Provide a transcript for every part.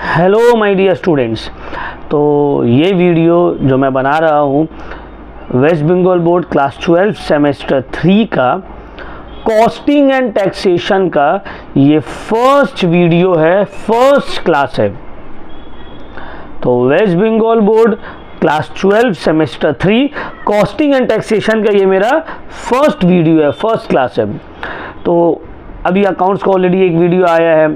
Hello my dear students. तो ये video जो मैं बना रहा हूँ West Bengal board class 12 semester 3 का कॉस्टिंग एंड टैक्सेशन का ये फर्स्ट वीडियो है, फर्स्ट क्लास है। तो West Bengal board class 12 semester 3 costing and taxation का ये मेरा फर्स्ट वीडियो है, फर्स्ट क्लास है। तो अभी अकाउंट्स का ऑलरेडी एक वीडियो आया है,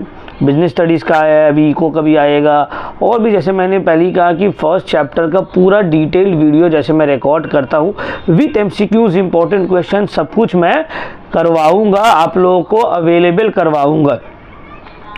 बिजनेस स्टडीज़ का आया है, अभी इको का भी आएगा, और भी जैसे मैंने पहले ही कहा कि फर्स्ट चैप्टर का पूरा डिटेल वीडियो जैसे मैं रिकॉर्ड करता हूँ विथ एमसीक्यूज, इंपॉर्टेंट क्वेश्चन, सब कुछ मैं करवाऊँगा, आप लोगों को अवेलेबल करवाऊँगा।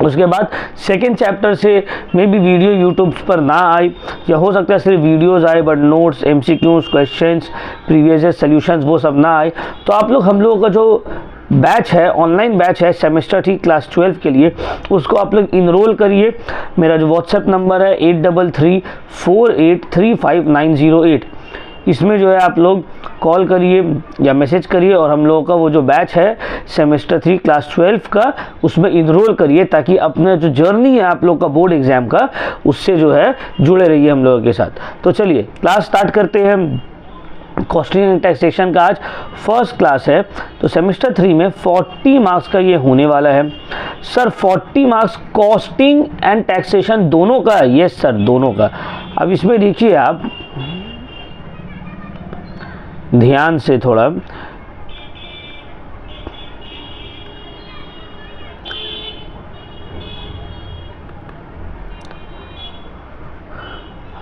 उसके बाद सेकेंड चैप्टर से मे भी वीडियो यूट्यूब पर ना आए, या हो सकता है सिर्फ वीडियोज़ आए but notes, MCQs, questions, previous solutions वो सब ना आए। तो आप लोग, हम लोगों का जो बैच है, ऑनलाइन बैच है सेमेस्टर 3 क्लास 12 के लिए, उसको आप लोग इनरोल करिए। मेरा जो व्हाट्सएप नंबर है 8334835908, इसमें जो है आप लोग कॉल करिए या मैसेज करिए, और हम लोगों का वो जो बैच है सेमेस्टर 3 क्लास 12 का, उसमें इनरोल करिए, ताकि अपना जो जर्नी है आप लोग का बोर्ड एग्ज़ाम का, उससे जो है जुड़े रहिए हम लोगों के साथ। तो चलिए क्लास स्टार्ट करते हैं। कॉस्टिंग एंड टैक्सेशन का आज फर्स्ट क्लास है। तो सेमेस्टर 3 में 40 मार्क्स का ये होने वाला है। Sir 40 marks costing and taxation दोनों का? यस सर, दोनों का। अब इसमें देखिए आप ध्यान से थोड़ा,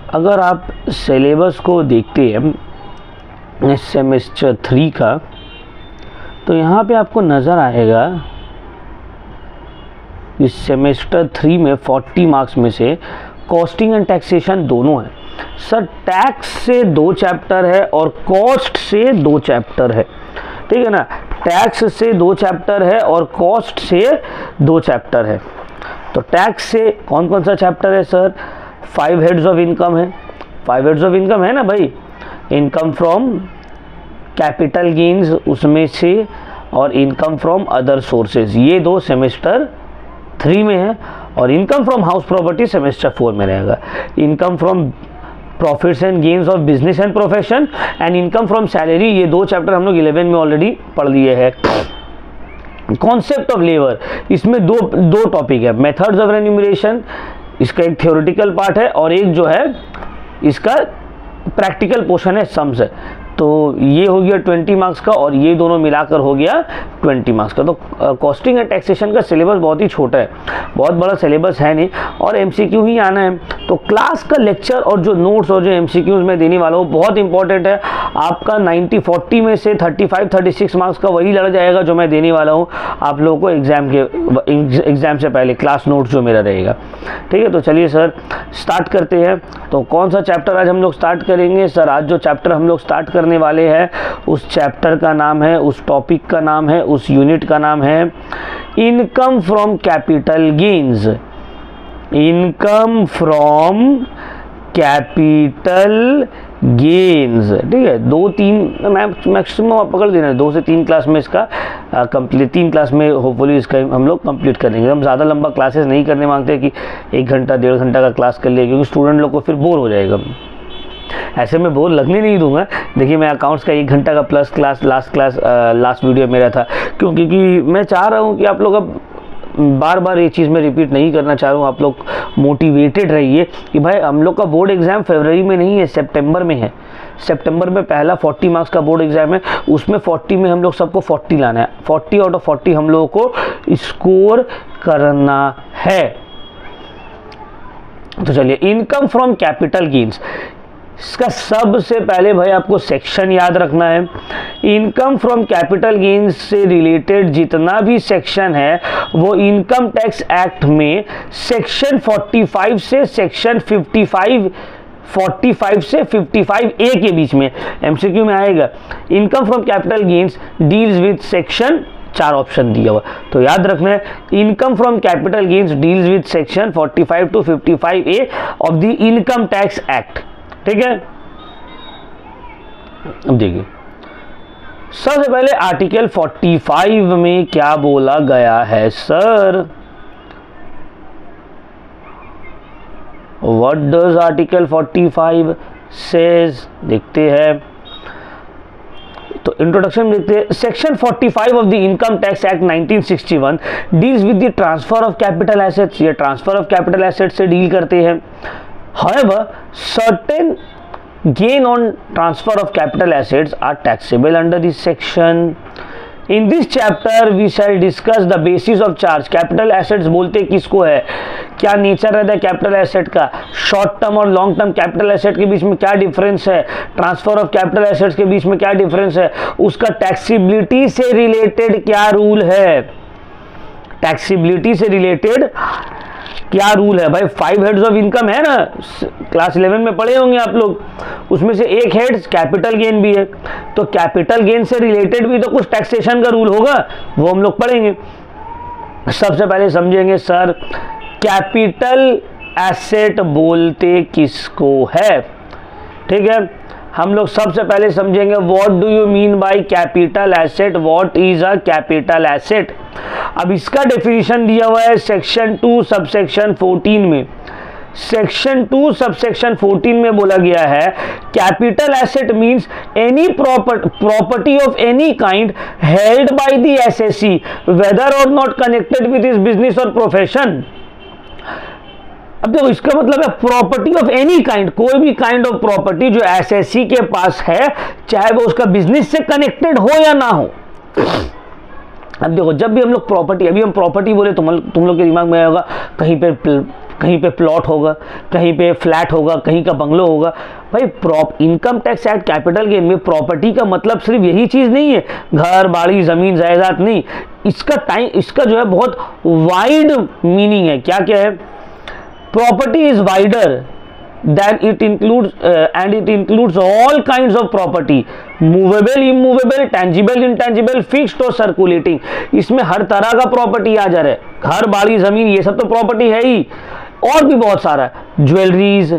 अगर आप सिलेबस को देखते हैं इस सेमेस्टर 3 का, तो यहाँ पे आपको नज़र आएगा इस सेमेस्टर 3 में 40 मार्क्स में से कॉस्टिंग एंड टैक्सेशन दोनों है। सर टैक्स से 2 चैप्टर है और कॉस्ट से 2 चैप्टर है, ठीक है ना। टैक्स से 2 चैप्टर है और कॉस्ट से 2 चैप्टर है। तो टैक्स से कौन कौन सा चैप्टर है सर? 5 हेड्स ऑफ इनकम है। 5 हेड्स ऑफ इनकम है ना भाई, इनकम फ्रॉम कैपिटल गेन्स उसमें से, और इनकम फ्रॉम अदर सोर्सेज, ये 2 सेमेस्टर 3 में है। और income from house property semester 4 में रहेगा। Income from profits and gains of business and profession and income from salary, ये 2 चैप्टर हम लोग 11 में ऑलरेडी पढ़ लिए हैं। कॉन्सेप्ट ऑफ लेबर, इसमें दो टॉपिक है, मेथड्स ऑफ रेन्यूमरेशन, इसका एक थ्योरेटिकल पार्ट है, और एक जो है इसका प्रैक्टिकल पोर्शन है, सम्स है। तो ये हो गया 20 मार्क्स का, और ये दोनों मिलाकर हो गया 20 मार्क्स का। तो कॉस्टिंग एंड टैक्सेशन का सिलेबस बहुत ही छोटा है, बहुत बड़ा सिलेबस है नहीं, और एमसीक्यू ही आना है। तो क्लास का लेक्चर और जो नोट्स और जो एमसीक्यूज मैं देने वाला हूँ बहुत इंपॉर्टेंट है। आपका 90-40 में से 35-36 मार्क्स का वही लड़ जाएगा जो मैं देने वाला हूँ आप लोगों को एग्ज़ाम से पहले, क्लास नोट्स जो मेरा रहेगा, ठीक है। तो चलिए सर स्टार्ट करते हैं। तो कौन सा चैप्टर आज हम लोग स्टार्ट करेंगे? सर आज जो चैप्टर हम लोग स्टार्ट करने वाले हैं उस चैप्टर का नाम है, उस टॉपिक का नाम है, उस यूनिट का नाम है income from capital gains. Income from capital gains, ठीक है। 2-3 मैक्सिमम आप पकड़ देना, 2 से 3 क्लास में इसका कंप्लीट, 3 क्लास में होपफुली इसका हम लोग कंप्लीट करेंगे। हम ज़्यादा लंबा क्लासेस नहीं करने मांगते कि 1 घंटा 1.5 घंटा का क्लास कर लिए, क्योंकि स्टूडेंट लोग को फिर बोर हो जाएगा। ऐसे में बोर लगने नहीं दूंगा। देखिए मैं अकाउंट्स का 1 घंटा का प्लस क्लास लास्ट वीडियो मेरा था, क्योंकि मैं चाह रहा हूँ कि आप लोग अब बार बार ये चीज़ मैं रिपीट नहीं करना चाह रहा हूँ। आप लोग मोटिवेटेड रहिए कि भाई हम लोग का बोर्ड एग्ज़ाम फरवरी में नहीं है, सितंबर में है। सितंबर में पहला 40 मार्क्स का बोर्ड एग्ज़ाम है, उसमें 40 में हम लोग सबको 40 लाना है। 40 आउट ऑफ 40 हम लोगों को स्कोर करना है। तो चलिए इनकम फ्रॉम कैपिटल गेन्स, इसका सबसे पहले भाई आपको सेक्शन याद रखना है। इनकम फ्रॉम कैपिटल गेन्स से रिलेटेड जितना भी सेक्शन है वो इनकम टैक्स एक्ट में सेक्शन 45 से सेक्शन 45 से 55A के बीच में एमसीक्यू में आएगा। Income from capital gains deals with section, 4 option दिया हुआ, तो याद रखना है income from capital gains deals with section 45 to 55A of the income tax act, ठीक है। अब देखिए सबसे पहले आर्टिकल 45 में क्या बोला गया है sir? What does article 45 says, देखते हैं। तो इंट्रोडक्शन में देखते हैं, section 45 of the income tax act 1961 deals with the transfer of capital assets. ये ट्रांसफर ऑफ कैपिटल एसेट्स से डील करते हैं। However, certain gain on transfer of capital assets are taxable under this section. In this chapter we shall discuss the basis of charge. Capital assets बोलते किसको है, क्या nature रहता है capital asset का, शॉर्ट टर्म और लॉन्ग टर्म कैपिटल एसेट के बीच में क्या डिफरेंस है, ट्रांसफर ऑफ कैपिटल एसेट्स के बीच में क्या डिफरेंस है, उसका टैक्सीबिलिटी से रिलेटेड क्या रूल है, टैक्सीबिलिटी से रिलेटेड क्या रूल है। भाई 5 हेड्स ऑफ इनकम है ना, क्लास 11 में पढ़े होंगे आप लोग, उसमें से एक हेड कैपिटल गेन भी है, तो कैपिटल गेन से रिलेटेड भी तो कुछ टैक्सेशन का रूल होगा, वो हम लोग पढ़ेंगे। सबसे पहले समझेंगे सर कैपिटल एसेट बोलते किसको है, ठीक है। हम लोग सबसे पहले समझेंगे what do you mean by capital asset, what is a capital asset. अब इसका डेफिनेशन दिया हुआ है सेक्शन 2 सबसेक्शन 14 में। सेक्शन 2 सबसेक्शन 14 में बोला गया है capital asset means any property of any kind held by the assessee whether or not connected with his business or profession. अब देखो इसका मतलब है प्रॉपर्टी ऑफ एनी काइंड, कोई भी काइंड ऑफ प्रॉपर्टी जो एसएससी के पास है, चाहे वो उसका बिजनेस से कनेक्टेड हो या ना हो। अब देखो जब भी हम लोग प्रॉपर्टी, अभी हम प्रॉपर्टी बोले तो तुम लोग के दिमाग में आएगा कहीं पे प्लॉट होगा, कहीं पे फ्लैट होगा, कहीं का बंगलो होगा। भाई income tax act capital gain में प्रॉपर्टी का मतलब सिर्फ यही चीज नहीं है, घर बाड़ी जमीन जायदाद नहीं, इसका जो है बहुत वाइड मीनिंग है। क्या क्या है, property is wider then it includes all kinds of property, movable, immovable, tangible, intangible, fixed और circulating। इसमें हर तरह का प्रॉपर्टी आ जा रहा है, घर बाड़ी जमीन ये सब तो प्रॉपर्टी है ही, और भी बहुत सारा, ज्वेलरीज,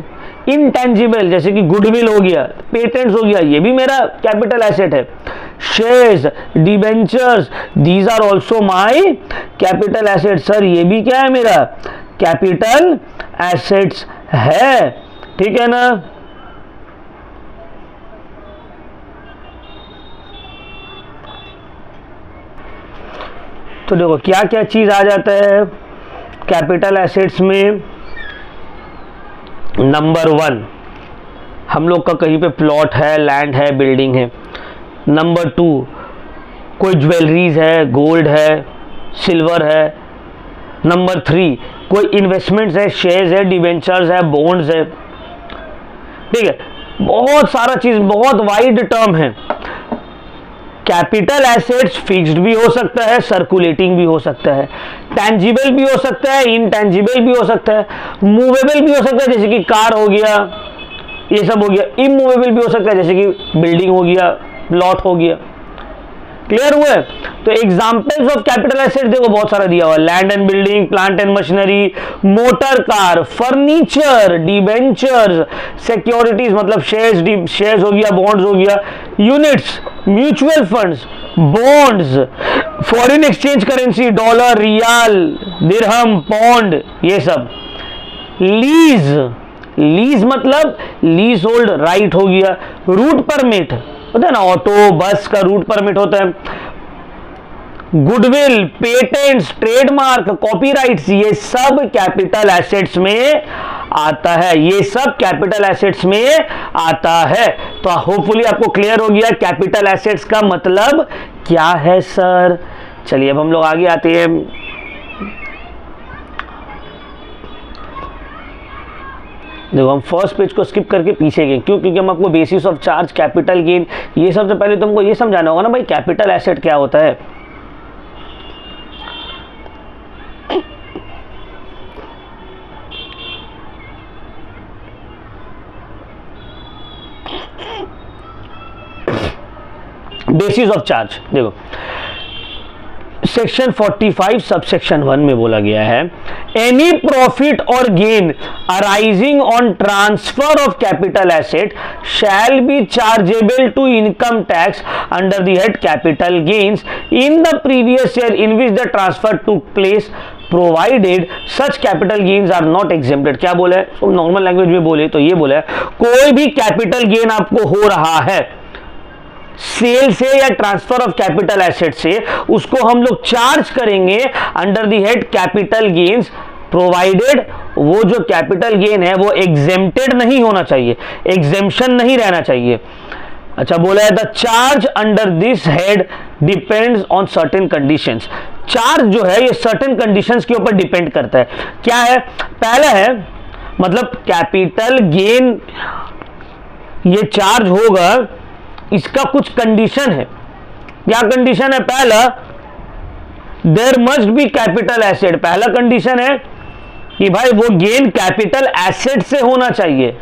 इंटेंजिबल जैसे कि गुडविल हो गया, पेटेंट्स हो गया, ये भी मेरा कैपिटल एसेट है। Shares, debentures, these are also my capital asset. Sir ये भी क्या है, मेरा कैपिटल एसेट्स है, ठीक है ना। तो देखो क्या क्या चीज आ जाता है कैपिटल एसेट्स में। नंबर 1 हम लोग का कहीं पे प्लॉट है, लैंड है, बिल्डिंग है। नंबर 2 कोई ज्वेलरीज है, गोल्ड है, सिल्वर है। नंबर 3 कोई इन्वेस्टमेंट्स है, शेयर्स है, डिवेंचर्स है, बॉन्ड्स है, ठीक है। बहुत सारा चीज, बहुत वाइड टर्म है। कैपिटल एसेट्स फिक्स्ड भी हो सकता है, सर्कुलेटिंग भी हो सकता है, टेंजिबल भी हो सकता है, इनटेंजिबल भी हो सकता है, मूवेबल भी हो सकता है जैसे कि कार हो गया, ये सब हो गया, इमूवेबल भी हो सकता है जैसे कि बिल्डिंग हो गया, प्लॉट हो गया। क्लियर हुआ? तो एग्जांपल्स ऑफ कैपिटल एसेट देखो बहुत सारा दिया हुआ है, land and building, plant and machinery, motor car, furniture, debentures, securities मतलब शेयर्स हो गया, बॉन्ड्स हो गया, units, mutual funds, bonds, foreign exchange currency, dollar, riyal, dirham, pound, ये सब। लीज मतलब लीज होल्ड राइट हो गया, रूट परमिट होता है ना, ऑटो बस का रूट परमिट होता है, गुडविल, पेटेंट्स, ट्रेडमार्क, कॉपीराइट्स, ये सब कैपिटल एसेट्स में आता है, ये सब कैपिटल एसेट्स में आता है। तो होपफुली आपको क्लियर हो गया कैपिटल एसेट्स का मतलब क्या है सर। चलिए अब हम लोग आगे आते हैं। देखो हम फर्स्ट पेज को स्किप करके पीछे गए, क्यों? क्योंकि हम आपको basis of charge, capital gain, ये सबसे पहले तुमको ये समझाना होगा ना भाई कैपिटल एसेट क्या होता है। बेसिस ऑफ चार्ज देखो सेक्शन 45 सबसेक्शन 1 में बोला गया है, any profit or gain arising on transfer of capital asset shall be chargeable to income tax under the head capital gains in the previous year in which the transfer took place provided such capital gains are not exempted. क्या बोला है, तो normal language में बोले तो ये बोला है, कोई भी कैपिटल गेन आपको हो रहा है सेल से या ट्रांसफर ऑफ कैपिटल एसेट से, उसको हम लोग चार्ज करेंगे under the head capital gains, provided वो जो कैपिटल गेन है वो एग्जेम्प्टेड नहीं होना चाहिए, एग्जेम्पशन नहीं रहना चाहिए। अच्छा बोला है the charge under this head depends on certain conditions. Charge जो है ये सर्टेन कंडीशंस के ऊपर डिपेंड करता है। क्या है, पहला है मतलब कैपिटल गेन ये चार्ज होगा, इसका कुछ कंडीशन है। क्या कंडीशन है, पहला there must be capital asset. पहला कंडीशन है कि भाई वो गेन कैपिटल एसेट से होना चाहिए।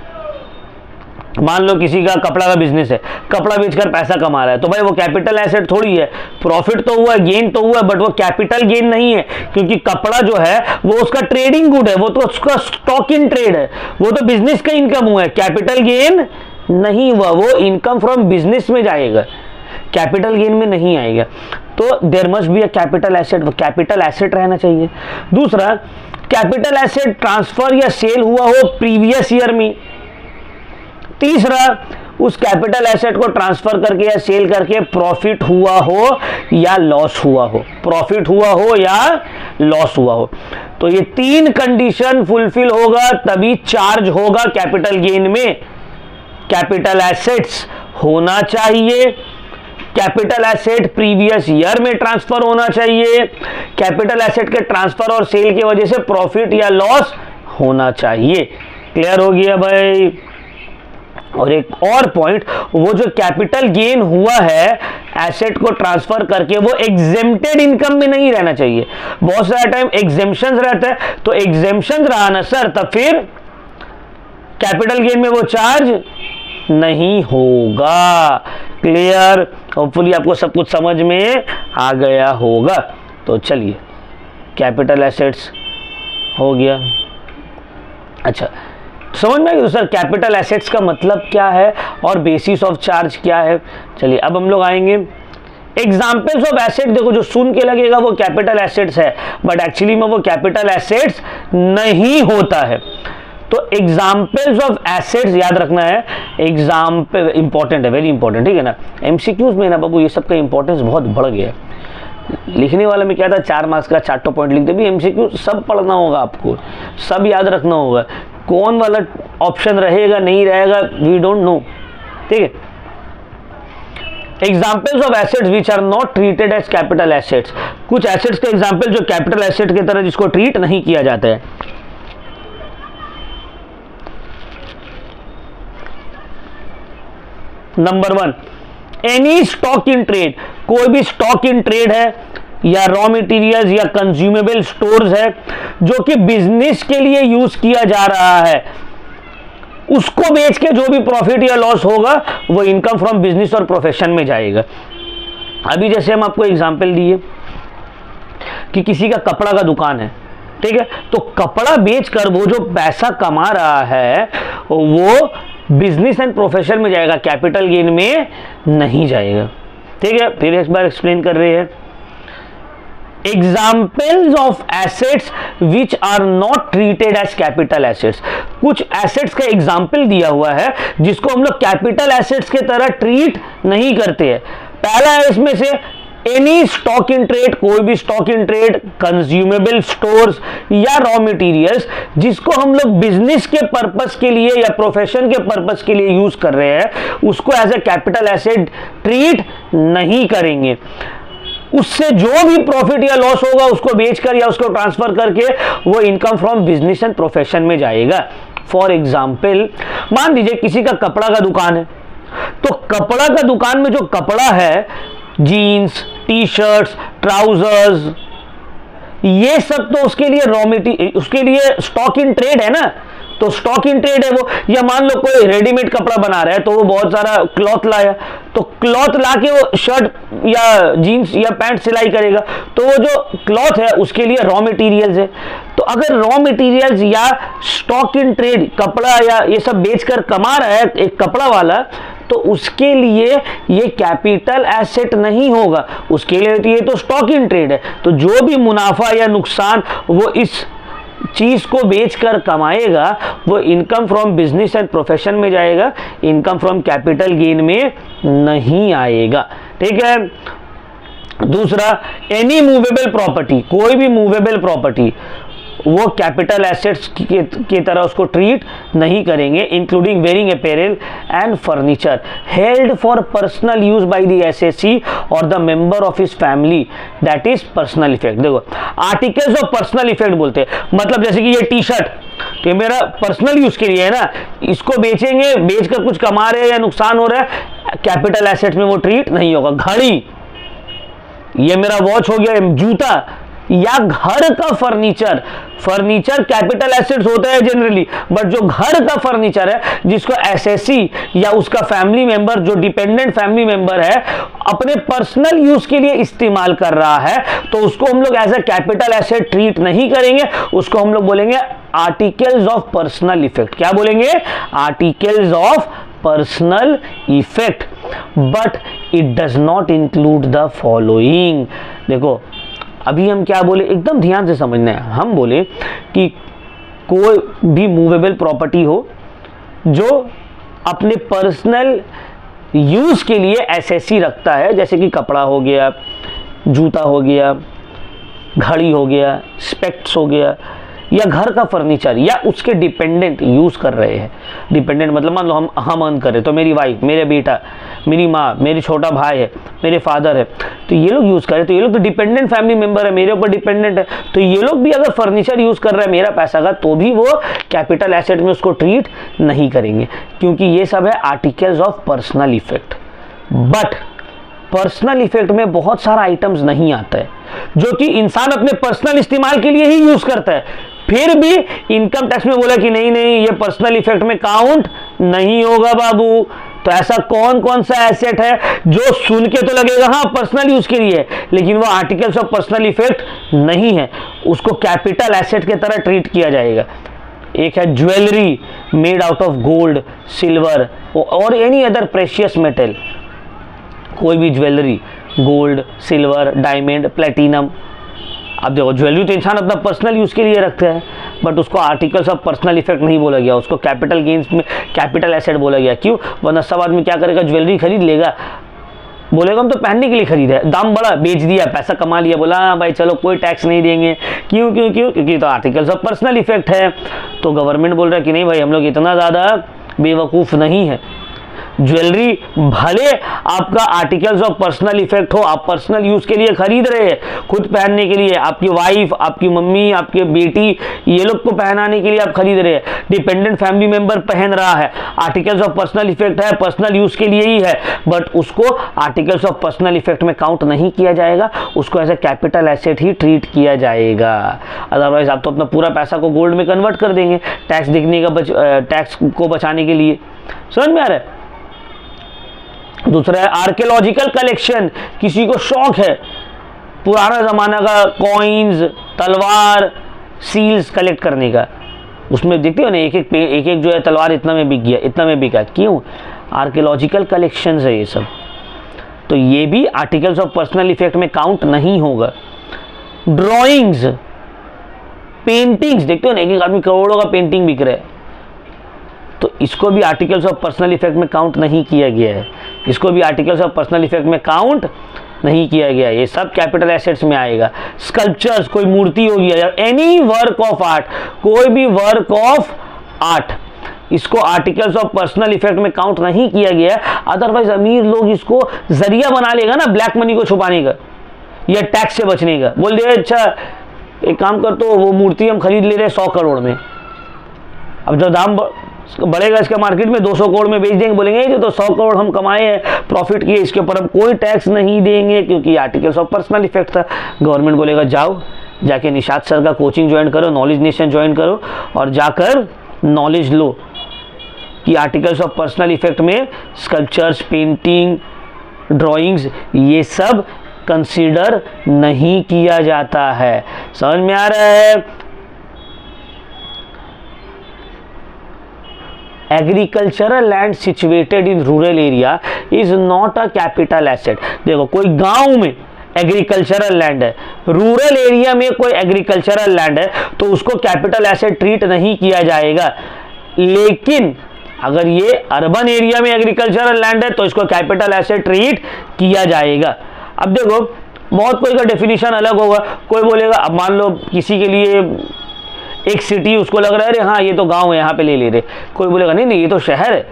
मान लो किसी का कपड़ा का बिजनेस है, कपड़ा बेचकर पैसा कमा रहा है, तो भाई वो कैपिटल एसेट थोड़ी है, प्रॉफिट तो हुआ, गेन तो हुआ, बट वो कैपिटल गेन नहीं है, क्योंकि कपड़ा जो है वो उसका ट्रेडिंग गुड है, वो तो उसका स्टॉक इन ट्रेड है, वो तो बिजनेस का इनकम हुआ है, कैपिटल गेन नहीं हुआ, वो इनकम फ्रॉम बिजनेस में जाएगा, कैपिटल गेन में नहीं आएगा। तो there must be a capital asset, वो कैपिटल एसेट रहना चाहिए। दूसरा, कैपिटल एसेट ट्रांसफर या सेल हुआ हो प्रीवियस ईयर में। तीसरा, उस कैपिटल एसेट को ट्रांसफर करके या सेल करके प्रॉफिट हुआ हो या लॉस हुआ हो, प्रॉफिट हुआ हो या लॉस हुआ हो। तो ये तीन कंडीशन फुलफिल होगा तभी चार्ज होगा कैपिटल गेन में। कैपिटल एसेट्स होना चाहिए, कैपिटल एसेट प्रीवियस ईयर में ट्रांसफर होना चाहिए, कैपिटल एसेट के ट्रांसफर और सेल की वजह से प्रॉफिट या लॉस होना चाहिए। क्लियर हो गया भाई। और एक और पॉइंट, वो जो कैपिटल गेन हुआ है एसेट को ट्रांसफर करके, वो एग्जेम्प्टेड इनकम में नहीं रहना चाहिए। बहुत सारा टाइम एग्जेम्पशन रहता है, तो एग्जेम्पशन रहा ना सर, तब फिर कैपिटल गेन में वो चार्ज नहीं होगा। क्लियर, होपफुली आपको सब कुछ समझ में आ गया होगा। तो चलिए, कैपिटल एसेट्स हो गया। अच्छा, समझ में आ गया सर कैपिटल एसेट्स का मतलब क्या है और बेसिस ऑफ चार्ज क्या है। चलिए अब हम लोग आएंगे एग्जाम्पल्स ऑफ एसेट। देखो, जो सुन के लगेगा वो कैपिटल एसेट्स है, बट एक्चुअली में वो कैपिटल एसेट्स नहीं होता है। तो एग्जाम्पल्स ऑफ एसेट्स याद रखना है, एग्जाम्पल इंपॉर्टेंट है, वेरी इंपॉर्टेंट, ठीक है ना। एमसीक्यूज में ना बाबू ये सब का इंपॉर्टेंस बहुत बढ़ गया है। लिखने वाले में क्या था, 4 मार्क्स का 4 पॉइंट लिखते, भी एमसीक्यू सब पढ़ना होगा आपको, सब याद रखना होगा। कौन वाला ऑप्शन रहेगा नहीं रहेगा वी डोंट नो, ठीक है। Examples of assets which are not treated as capital assets. कुछ एसेट्स का एग्जाम्पल जो कैपिटल एसेट की तरह जिसको ट्रीट नहीं किया जाता है। Number 1, any stock in trade. कोई भी स्टॉक इन ट्रेड है या रॉ मटेरियल्स या कंज्यूमेबल स्टोर्स है जो कि बिजनेस के लिए यूज किया जा रहा है, उसको बेच के जो भी प्रॉफिट या लॉस होगा वो income from business or profession में जाएगा। अभी जैसे हम आपको एग्जांपल दिए कि किसी का कपड़ा का दुकान है, ठीक है, तो कपड़ा बेचकर वो जो पैसा कमा रहा है वो बिजनेस एंड प्रोफेशन में जाएगा, कैपिटल गेन में नहीं जाएगा, ठीक है। फिर एक बार एक्सप्लेन कर रहे हैं, examples of assets which are not treated as capital assets. कुछ एसेट्स का एग्जाम्पल दिया हुआ है जिसको हम लोग कैपिटल एसेट्स के तरह ट्रीट नहीं करते हैं। पहला है इसमें से एनी स्टॉक इन ट्रेड, कोई भी stock in trade, consumable stores या रॉ मटेरियल्स जिसको हम लोग बिजनेस के पर्पस के लिए या प्रोफेशन के पर्पस के लिए यूज कर रहे हैं, उसको as a capital asset treat नहीं करेंगे। उससे जो भी प्रॉफिट या लॉस होगा उसको बेचकर या उसको ट्रांसफर करके वो income from business and profession में जाएगा। फॉर एग्जाम्पल, मान लीजिए किसी का कपड़ा का दुकान है, तो कपड़ा का दुकान में जो कपड़ा है, जीन्स, टी शर्ट्स, ट्राउजर्स, ये सब तो उसके लिए रॉ मटेरियल, उसके लिए स्टॉक इन ट्रेड है ना, तो स्टॉक इन ट्रेड है वो। या मान लो कोई रेडीमेड कपड़ा बना रहा है, तो वो बहुत सारा क्लॉथ लाया, तो क्लॉथ ला के वो शर्ट या जीन्स या पैंट सिलाई करेगा, तो वो जो क्लॉथ है उसके लिए रॉ मटेरियल्स है। तो अगर रॉ मटेरियल्स या स्टॉक इन ट्रेड कपड़ा या ये सब बेचकर कमा रहा है एक कपड़ा वाला, तो उसके लिए ये कैपिटल एसेट नहीं होगा, उसके लिए ये तो स्टॉक इन ट्रेड है। तो जो भी मुनाफा या नुकसान वो इस चीज को बेचकर कमाएगा वो income from business and profession में जाएगा, इनकम फ्रॉम कैपिटल गेन में नहीं आएगा। ठीक है। दूसरा, एनी मूवेबल प्रॉपर्टी, कोई भी मूवेबल प्रॉपर्टी वो कैपिटल एसेट्स की तरह उसको ट्रीट नहीं करेंगे, including wearing apparel and furniture held for personal use by the assessee or the member of his family, that is personal effect. देखो आर्टिकल्स ऑफ पर्सनल इफेक्ट बोलते हैं, मतलब जैसे कि ये टी शर्ट तो ये मेरा पर्सनल यूज के लिए है ना, इसको बेचेंगे, बेचकर कुछ कमा रहे हैं या नुकसान हो रहा है, कैपिटल एसेट में वो ट्रीट नहीं होगा। घड़ी, ये मेरा वॉच हो गया, जूता या घर का फर्नीचर, फर्नीचर कैपिटल एसेट्स होता है जनरली, बट जो घर का फर्नीचर है जिसको एसएससी या उसका फैमिली मेंबर, जो डिपेंडेंट फैमिली मेंबर है, अपने पर्सनल यूज के लिए इस्तेमाल कर रहा है, तो उसको हम लोग as a capital asset treat नहीं करेंगे, उसको हम लोग बोलेंगे आर्टिकल्स ऑफ पर्सनल इफेक्ट। क्या बोलेंगे? Articles of personal effect, but it does not include the following. देखो अभी हम क्या बोले, एकदम ध्यान से समझना है। हम बोले कि कोई भी मूवेबल प्रॉपर्टी हो जो अपने पर्सनल यूज के लिए एसएससी रखता है, जैसे कि कपड़ा हो गया, जूता हो गया, घड़ी हो गया, स्पेक्ट्स हो गया, या घर का फर्नीचर, या उसके डिपेंडेंट यूज कर रहे हैं। डिपेंडेंट मतलब मान लो हम अर्न करें तो मेरी वाइफ, मेरे बेटा, मेरी माँ, मेरे छोटा भाई है, मेरे फादर है, तो ये लोग यूज करें, तो ये लोग तो डिपेंडेंट फैमिली मेंबर है, मेरे ऊपर डिपेंडेंट है, तो ये लोग भी अगर फर्नीचर यूज कर रहा है मेरा पैसा का, तो भी वो कैपिटल एसेट में उसको ट्रीट नहीं करेंगे, क्योंकि ये सब है articles of personal effect. But personal effect में बहुत सारा आइटम्स नहीं आता है जो कि इंसान अपने पर्सनल इस्तेमाल के लिए ही यूज करता है, फिर भी इनकम टैक्स में बोला कि नहीं नहीं ये पर्सनल इफेक्ट में काउंट नहीं होगा बाबू। तो ऐसा कौन कौन सा एसेट है जो सुन के तो लगेगा हाँ पर्सनल यूज के लिए, लेकिन वो आर्टिकल्स ऑफ पर्सनल इफेक्ट नहीं है, उसको कैपिटल एसेट के तरह ट्रीट किया जाएगा। एक है jewellery made out of gold, silver और एनी अदर प्रेशियस मेटल, कोई भी jewellery, gold, silver, diamond, platinum. अब देखो ज्वेलरी तो इंसान अपना पर्सनल यूज के लिए रखते हैं, बट उसको आर्टिकल्स ऑफ पर्सनल इफेक्ट नहीं बोला गया, उसको कैपिटल गेन्स में कैपिटल एसेट बोला गया। क्यों? वरना सब आदमी क्या करेगा, ज्वेलरी खरीद लेगा, बोलेगा हम तो पहनने के लिए खरीदा है, दाम बढ़ा, बेच दिया, पैसा कमा लिया, बोला हाँ भाई चलो कोई टैक्स नहीं देंगे। क्यों क्यों क्यों? क्योंकि तो आर्टिकल्स ऑफ पर्सनल इफेक्ट है। तो गवर्नमेंट बोल रहा है कि नहीं भाई हम लोग इतना ज़्यादा बेवकूफ़ नहीं है। ज्वेलरी भले आपका आर्टिकल्स ऑफ पर्सनल इफेक्ट हो, आप पर्सनल यूज के लिए खरीद रहे हैं, खुद पहनने के लिए, आपकी वाइफ, आपकी मम्मी, आपके बेटी, ये लोग को पहनाने के लिए आप खरीद रहे हैं, डिपेंडेंट फैमिली मेंबर पहन रहा है, आर्टिकल्स ऑफ पर्सनल इफेक्ट है, पर्सनल यूज के लिए ही है, बट उसको आर्टिकल्स ऑफ पर्सनल इफेक्ट में काउंट नहीं किया जाएगा, उसको एज ए कैपिटल एसेट ही ट्रीट किया जाएगा। अदरवाइज आप तो अपना पूरा पैसा को गोल्ड में कन्वर्ट कर देंगे टैक्स देखने का टैक्स को बचाने के लिए। समझ में आ रहा है? दूसरा है आर्कियोलॉजिकल कलेक्शन, किसी को शौक है पुराना जमाना का कॉइन्स, तलवार, सील्स कलेक्ट करने का, उसमें देखते हो ना एक एक जो है तलवार इतना में बिक गया, इतना में बिका, क्यों? आर्कियोलॉजिकल कलेक्शंस है ये सब, तो ये भी आर्टिकल्स ऑफ पर्सनल इफेक्ट में काउंट नहीं होगा। ड्राइंग्स, पेंटिंग्स, देखते हो ना एक एक आदमी करोड़ों का पेंटिंग बिक रहा है, तो इसको भी आर्टिकल्स ऑफ पर्सनल इफेक्ट में काउंट नहीं किया गया है, इसको भी आर्टिकल्स ऑफ पर्सनल इफेक्ट में काउंट नहीं किया गया, ये सब कैपिटल एसेट्स में आएगा। स्कल्पचर्स, कोई मूर्ति हो गया या एनी वर्क ऑफ आर्ट, कोई भी वर्क ऑफ आर्ट, इसको आर्टिकल्स ऑफ पर्सनल इफेक्ट में काउंट नहीं किया गया। अदरवाइज अमीर लोग इसको जरिया बना लेगा ना ब्लैक मनी को छुपाने का या टैक्स से बचने का, बोल दे अच्छा एक काम कर, तो वो मूर्ति हम खरीद ले रहे 100 करोड़ में, अब जो दाम बढ़ेगा इसका मार्केट में 200 करोड़ में बेच देंगे, बोलेंगे जो तो 100 करोड़ हम कमाए हैं, प्रॉफिट किए, इसके ऊपर हम कोई टैक्स नहीं देंगे क्योंकि आर्टिकल्स ऑफ पर्सनल इफेक्ट था। गवर्नमेंट बोलेगा जाओ जाके निषाद सर का कोचिंग ज्वाइन करो, नॉलेज नेशन ज्वाइन करो और जाकर नॉलेज लो कि आर्टिकल्स ऑफ पर्सनल इफेक्ट में स्कल्पचर्स, पेंटिंग, ड्राइंग्स ये सब कंसीडर नहीं किया जाता है। समझ में आ रहा है? Agricultural land situated in rural area is not a capital asset. देखो कोई गांव में एग्रीकल्चरल लैंड है, रूरल एरिया में कोई एग्रीकल्चरल लैंड है, तो उसको कैपिटल एसेट ट्रीट नहीं किया जाएगा। लेकिन अगर ये अर्बन एरिया में एग्रीकल्चरल लैंड है तो इसको कैपिटल एसेट ट्रीट किया जाएगा। अब देखो बहुत कोई का डेफिनेशन अलग होगा। कोई बोलेगा, अब मान लो किसी के लिए एक सिटी उसको लग रहा है अरे हाँ ये तो गांव है यहाँ पे ले रहे, कोई बोलेगा नहीं नहीं ये तो शहर है।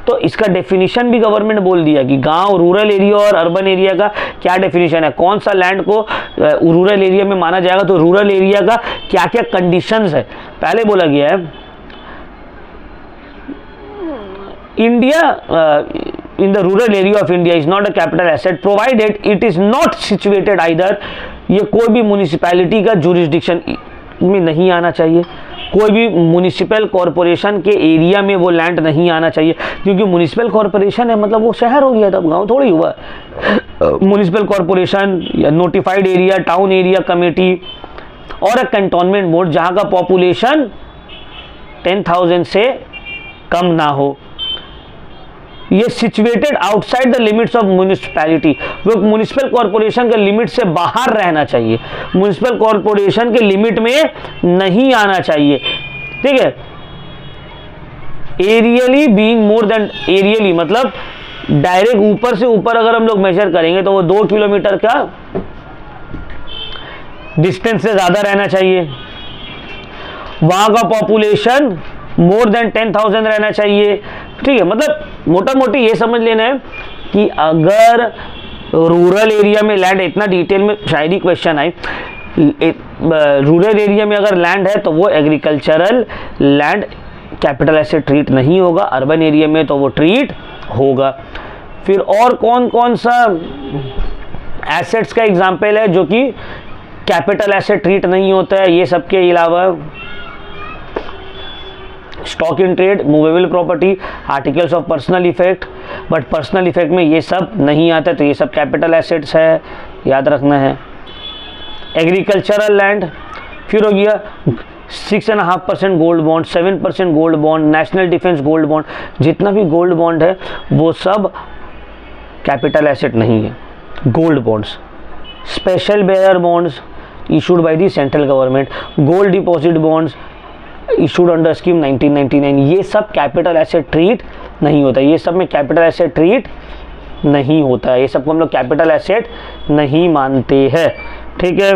तो इसका डेफिनेशन भी गवर्नमेंट बोल दिया कि गांव, रूरल एरिया और अर्बन एरिया का क्या डेफिनेशन है, कौन सा लैंड को रूरल एरिया में माना जाएगा, तो रूरल एरिया का क्या क्या कंडीशंस है पहले बोला गया है। India in the rural area of India is not a capital asset provided it is not situated either। ये कोई भी म्यूनिसिपैलिटी का जुरिस्डिक्शन में नहीं आना चाहिए, कोई भी म्यूनिसिपल कॉरपोरेशन के एरिया में वो लैंड नहीं आना चाहिए, क्योंकि म्यूनिसिपल कॉरपोरेशन है मतलब वो शहर हो गया, तब गांव थोड़ी हुआ। म्यूनिसिपल कॉरपोरेशन या notified area, town area committee और एक कैंटोनमेंट बोर्ड जहाँ का पॉपुलेशन 10,000 से कम ना हो। ये situated outside the limits of municipality, वो म्यूनिसिपल कॉरपोरेशन के लिमिट से बाहर रहना चाहिए, म्यूनिसिपल कॉरपोरेशन के लिमिट में नहीं आना चाहिए। ठीक है, aerially being more than, aerially मतलब डायरेक्ट ऊपर से ऊपर अगर हम लोग मेजर करेंगे तो वो 2 किलोमीटर का डिस्टेंस से ज्यादा रहना चाहिए। वहां का पॉपुलेशन मोर देन 10,000 रहना चाहिए। ठीक है, मतलब मोटा मोटी ये समझ लेना है कि अगर रूरल एरिया में लैंड, इतना डिटेल में शायद ही क्वेश्चन आए, रूरल एरिया में अगर लैंड है तो वो agricultural land capital asset treat नहीं होगा, अर्बन एरिया में तो वो ट्रीट होगा। फिर और कौन कौन सा एसेट्स का एग्जाम्पल है जो कि कैपिटल एसेट ट्रीट नहीं होता है, ये सब के अलावा stock in trade, movable property, articles of personal effect, but personal effect में ये सब नहीं आता, तो ये सब कैपिटल एसेट्स है, याद रखना है। एग्रीकल्चरल लैंड, फिर हो गया 6.5% gold bond, 7% gold bond, national defence gold bond, जितना भी गोल्ड बॉन्ड है वो सब कैपिटल एसेट नहीं है। Gold bonds, special bearer bonds issued by the central government, gold deposit bonds issued under scheme 1999, ये सब कैपिटल एसेट ट्रीट नहीं होता, ये सब में कैपिटल एसेट ट्रीट नहीं होता है, ये सब को हम लोग कैपिटल एसेट नहीं मानते हैं। ठीक है,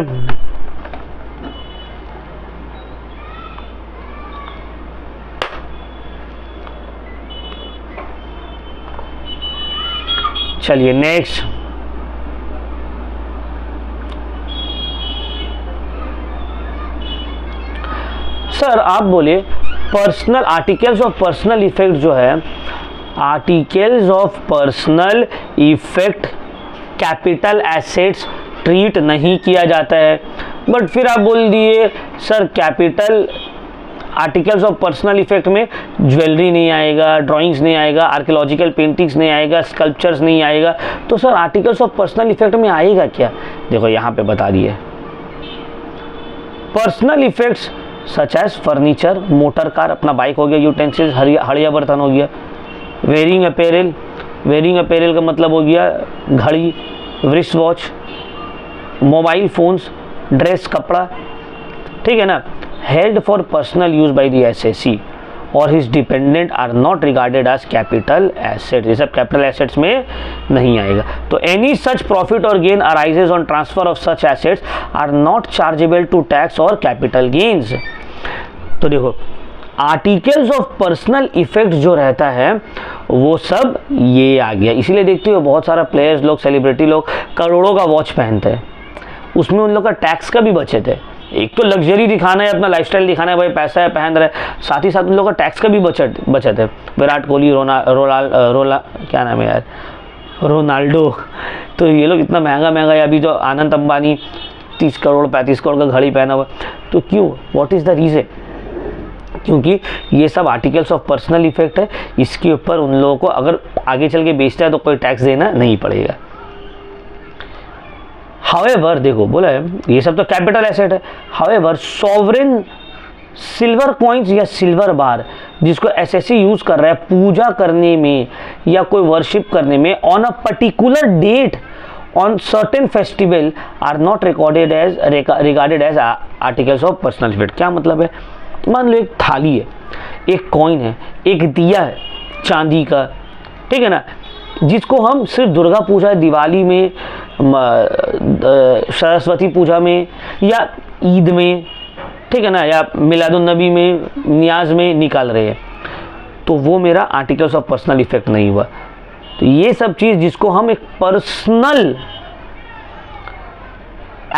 चलिए नेक्स्ट। सर आप बोले personal, articles of personal effect जो है, articles of personal effect capital assets treat नहीं किया जाता है, बट फिर आप बोल दिए sir capital articles of personal effect में ज्वेलरी नहीं आएगा, ड्राइंग्स नहीं आएगा, आर्कियोलॉजिकल पेंटिंग्स नहीं आएगा, स्कल्पचर्स नहीं आएगा, तो sir articles of personal effect में आएगा क्या? देखो यहाँ पे बता दिए, personal effects such as furniture, motor car, अपना बाइक हो गया, यूटेंसिल्स, हड़िया बर्तन हो गया। वेयरिंग अपैरल, वेयरिंग अपैरल का मतलब हो गया घड़ी, wrist watch, mobile phones, dress, कपड़ा। ठीक है ना। Held for personal use by the assessee or his dependent are not regarded as capital asset, ये सब कैपिटल एसेट्स में नहीं आएगा। तो any such profit or gain arises on transfer of such assets are not chargeable to tax or capital gains. तो देखो articles of personal effect जो रहता है वो सब ये आ गया। इसीलिए देखते हो बहुत सारा प्लेयर्स लोग, सेलिब्रिटी लोग करोड़ों का वॉच पहनते हैं, उसमें उन लोग का टैक्स का भी बचत है। एक तो लग्जरी दिखाना है, अपना लाइफस्टाइल दिखाना है, भाई पैसा है पहन रहे, साथ ही साथ उन लोगों का टैक्स का भी बचत है। विराट कोहली, क्या नाम है यार, रोनाल्डो, तो ये लोग इतना महंगा है। अभी जो आनंद अंबानी 30 करोड़ 35 करोड़ का घड़ी पहना हुआ, तो क्यों, व्हाट इज़ द रीज़न? क्योंकि ये सब आर्टिकल्स ऑफ पर्सनल इफेक्ट है, इसके ऊपर उन लोगों को अगर आगे चल के बेचता है तो कोई टैक्स देना नहीं पड़ेगा। हाउएवर देखो बोला है ये सब तो कैपिटल एसेट है। हाउएवर सॉवरेन सिल्वर कॉइन्स या सिल्वर बार जिसको एसएससी यूज कर रहा है पूजा करने में या कोई वर्शिप करने में on a particular date on certain festival are not regarded as articles of personal effect. क्या मतलब है? मान लो एक थाली है, एक कॉइन है, एक दिया है चांदी का, ठीक है ना, जिसको हम सिर्फ दुर्गा पूजा, दिवाली में, सरस्वती पूजा में या ईद में, ठीक है ना, या मिलादुन्नबी में, न्याज में निकाल रहे हैं, तो वो मेरा आर्टिकल्स ऑफ पर्सनल इफेक्ट नहीं हुआ। तो ये सब चीज़ जिसको हम एक पर्सनल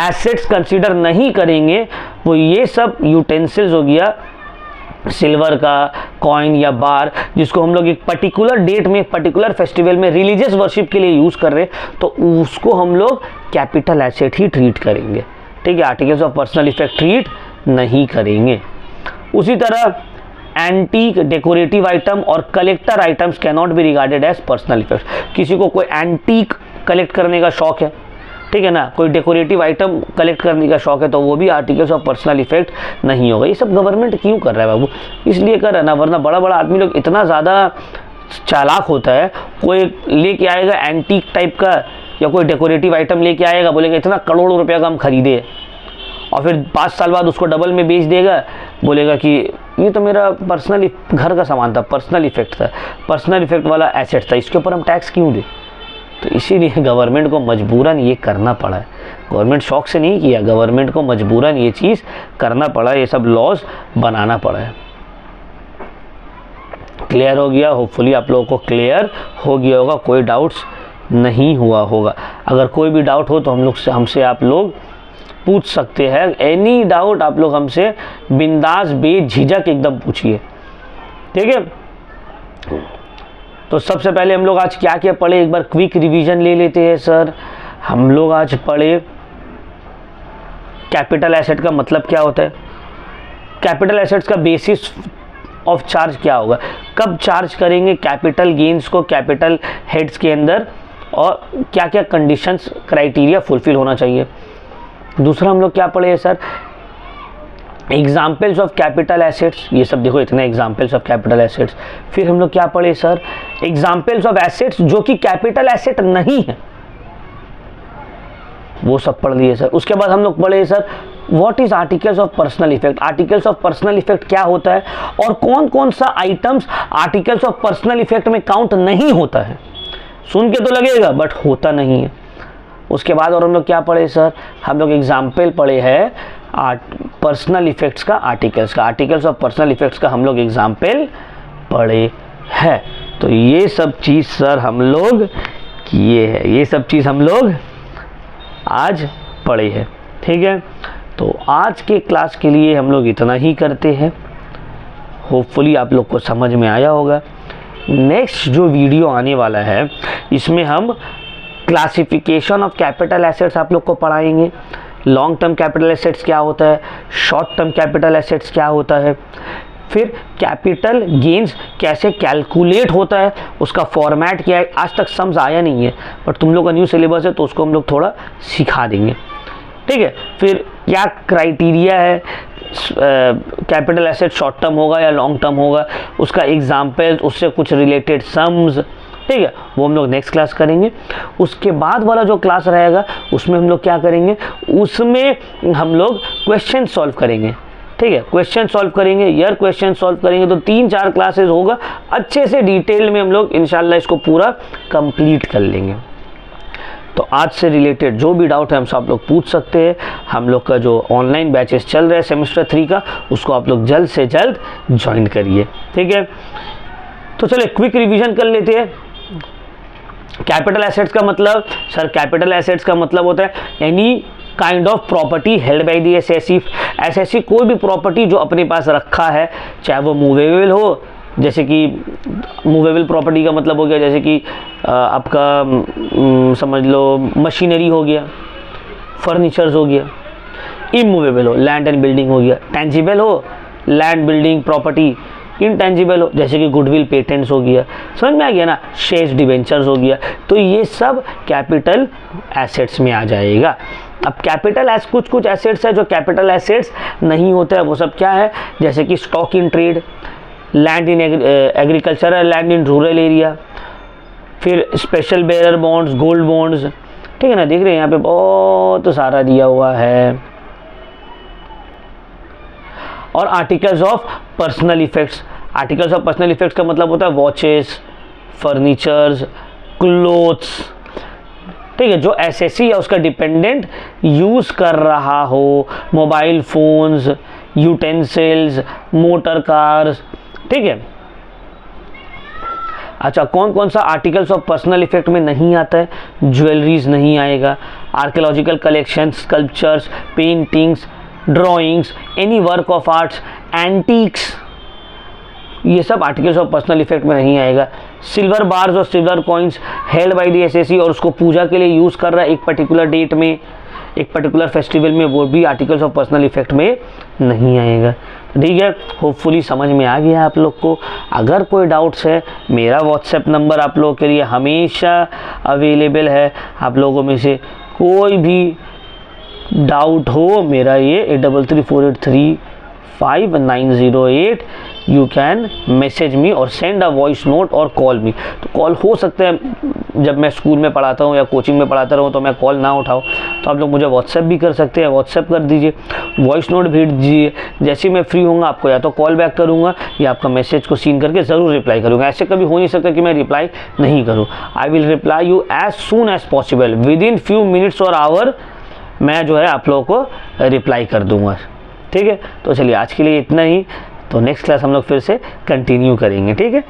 एसेट्स कंसीडर नहीं करेंगे, वो ये सब यूटेंसिल्स हो गया, सिल्वर का कॉइन या बार, जिसको हम लोग एक पर्टिकुलर डेट में, पर्टिकुलर फेस्टिवल में रिलीजियस वर्शिप के लिए यूज़ कर रहे हैं, तो उसको हम लोग कैपिटल एसेट ही ट्रीट करेंगे, ठीक है, articles of personal effect treat नहीं करेंगे। उसी तरह एंटीक डेकोरेटिव आइटम और collector items can not be regarded as personal effect. किसी को कोई एंटीक कलेक्ट करने का शौक है, ठीक है ना, कोई डेकोरेटिव आइटम कलेक्ट करने का शौक है, तो वो भी आर्टिकल्स ऑफ पर्सनल इफेक्ट नहीं होगा। ये सब गवर्नमेंट क्यों कर रहा है बाबू? इसलिए कर रहा है ना, वरना बड़ा बड़ा आदमी लोग इतना ज़्यादा चालाक होता है, कोई लेके आएगा एंटीक टाइप का या कोई डेकोरेटिव आइटम लेके आएगा, बोलेगा इतना करोड़ों रुपया का हम खरीदे, और फिर 5 साल बाद उसको डबल में बेच देगा, बोलेगा कि ये तो मेरा पर्सनल घर का सामान था, पर्सनल इफेक्ट था, पर्सनल इफेक्ट वाला एसेट था, इसके ऊपर हम टैक्स क्यों दें? तो इसीलिए गवर्नमेंट को मजबूरन ये करना पड़ा है। गवर्नमेंट शौक से नहीं किया, गवर्नमेंट को मजबूरन ये चीज़ करना पड़ा, ये सब लॉज बनाना पड़ा है। क्लियर हो गया? होपफुली आप लोगों को क्लियर हो गया होगा, कोई डाउट्स नहीं हुआ होगा। अगर कोई भी डाउट हो तो हमसे आप लोग पूछ सकते हैं। एनी डाउट आप लोग हमसे बिंदास बेझिझक एकदम पूछिए, ठीक है। तो सबसे पहले हम लोग आज क्या क्या पढ़े, एक बार क्विक रिवीजन ले लेते हैं सर। हम लोग आज पढ़े कैपिटल एसेट का मतलब क्या होता है, कैपिटल एसेट्स का बेसिस ऑफ चार्ज क्या होगा, कब चार्ज करेंगे कैपिटल गेन्स को कैपिटल हेड्स के अंदर, और क्या क्या कंडीशंस क्राइटेरिया फुलफिल होना चाहिए। दूसरा हम लोग क्या पढ़े हैं sir, examples of capital assets, ये सब देखो इतने एग्जाम्पल्स ऑफ कैपिटल एसेट्स। फिर हम लोग क्या पढ़े सर, एग्जाम्पल्स ऑफ एसेट्स जो कि कैपिटल एसेट नहीं है, वो सब पढ़ लिए सर। उसके बाद हम लोग पढ़े sir what is articles of personal effect, articles of personal effect क्या होता है और कौन कौन सा items articles of personal effect में काउंट नहीं होता है। सुन के तो लगेगा बट होता नहीं है। उसके बाद और हम लोग क्या पढ़े सर, हम लोग एग्जाम्पल पढ़े हैं पर्सनल इफेक्ट्स का, आर्टिकल्स का, आर्टिकल्स ऑफ पर्सनल इफेक्ट्स का हम लोग एग्जाम्पल पढ़े हैं। तो ये सब चीज़ सर हम लोग किए हैं, ये सब चीज़ हम लोग आज पढ़े हैं, ठीक है। तो आज के क्लास के लिए हम लोग इतना ही करते हैं। होपफुली आप लोग को समझ में आया होगा। नेक्स्ट जो वीडियो आने वाला है इसमें हम क्लासिफिकेशन ऑफ कैपिटल एसेट्स आप लोग को पढ़ाएंगे। लॉन्ग टर्म कैपिटल एसेट्स क्या होता है, शॉर्ट टर्म कैपिटल एसेट्स क्या होता है, फिर कैपिटल गेन्स कैसे कैलकुलेट होता है, उसका फॉर्मेट क्या है। आज तक समझ आया नहीं है बट तुम लोग का न्यू सिलेबस है तो उसको हम लोग थोड़ा सिखा देंगे, ठीक है। फिर क्या क्राइटेरिया है, कैपिटल एसेट शॉर्ट टर्म होगा या लॉन्ग टर्म होगा, उसका एग्जाम्पल, उससे कुछ रिलेटेड सम्स, ठीक है, वो हम लोग नेक्स्ट क्लास करेंगे। उसके बाद वाला जो क्लास रहेगा उसमें हम लोग क्या करेंगे, उसमें हम लोग क्वेश्चन सॉल्व करेंगे, ठीक है, क्वेश्चन सॉल्व करेंगे। यार क्वेश्चन सॉल्व करेंगे तो 3-4 क्लासेस होगा, अच्छे से डिटेल में हम लोग इंशाल्लाह इसको पूरा कंप्लीट कर लेंगे। तो आज से रिलेटेड जो भी डाउट है हमसे आप लोग पूछ सकते हैं। हम लोग का जो ऑनलाइन बैचेस चल रहा है सेमेस्टर 3 का, उसको आप लोग जल्द से जल्द ज्वाइन करिए, ठीक है। तो चलिए क्विक रिवीजन कर लेते हैं। कैपिटल एसेट्स का मतलब सर, कैपिटल एसेट्स का मतलब होता है any kind of property held by the SSC. SSC कोई भी प्रॉपर्टी जो अपने पास रखा है, चाहे वो मूवेबल हो, जैसे कि मूवेबल प्रॉपर्टी का मतलब हो गया जैसे कि आपका समझ लो मशीनरी हो गया, फर्नीचर्स हो गया। इमूवेबल हो, लैंड एंड बिल्डिंग हो गया। टेंजिबल हो, लैंड बिल्डिंग प्रॉपर्टी। इनटेंजिबल हो, जैसे कि गुडविल पेटेंट्स हो गया, समझ में आ गया ना, शेयर्स डिवेंचर्स हो गया। तो ये सब कैपिटल एसेट्स में आ जाएगा। अब कैपिटल कुछ एसेट्स है जो कैपिटल एसेट्स नहीं होता है, वो सब क्या है, जैसे कि stock in trade, land in agriculture, land in rural area, फिर special bearer bonds, gold bonds, ठीक है ना। देख रहे हैं यहाँ पे बहुत सारा दिया हुआ है। और articles of personal effects, articles of personal effects का मतलब होता है वॉचेस, फर्नीचर्स, क्लोथ्स, ठीक है, जो एसएससी या उसका डिपेंडेंट यूज़ कर रहा हो, mobile phones, utensils, motor cars, ठीक है। अच्छा, कौन कौन सा आर्टिकल्स ऑफ पर्सनल इफेक्ट में नहीं आता है? ज्वेलरीज नहीं आएगा, archaeological collections, sculptures, paintings, drawings, any work of arts, antiques, ये सब आर्टिकल्स ऑफ पर्सनल इफेक्ट में नहीं आएगा। सिल्वर बार्स और silver coins held by the assessee और उसको पूजा के लिए यूज़ कर रहा है एक पर्टिकुलर डेट में, एक पर्टिकुलर फेस्टिवल में, वो भी आर्टिकल्स ऑफ पर्सनल इफेक्ट में नहीं आएगा। ठीक है, होपफुली समझ में आ गया आप लोग को। अगर कोई डाउट्स है, मेरा व्हाट्सएप नंबर आप लोगों के लिए हमेशा अवेलेबल है। आप लोगों में से कोई भी डाउट हो, मेरा ये 8334835908, यू कैन मैसेज मी और सेंड अ वॉइस नोट और कॉल मी। तो कॉल हो सकता है जब मैं स्कूल में पढ़ाता हूँ या कोचिंग में पढ़ाता रहूँ तो मैं कॉल ना उठाऊँ, तो आप लोग मुझे व्हाट्सएप भी कर सकते हैं, व्हाट्सएप कर दीजिए, वॉइस नोट भेज दीजिए। जैसे ही मैं फ्री होऊंगा आपको या तो कॉल बैक करूँगा या आपका मैसेज को सीन करके ज़रूर रिप्लाई करूँगा। ऐसे कभी हो नहीं सकता कि मैं रिप्लाई नहीं करूँ। I will reply you as soon as possible, within few minutes और आवर मैं जो है आप लोगों को रिप्लाई कर दूँगा। ठीक है, तो चलिए आज के लिए इतना ही। तो नेक्स्ट क्लास हम लोग फिर से कंटिन्यू करेंगे। ठीक है।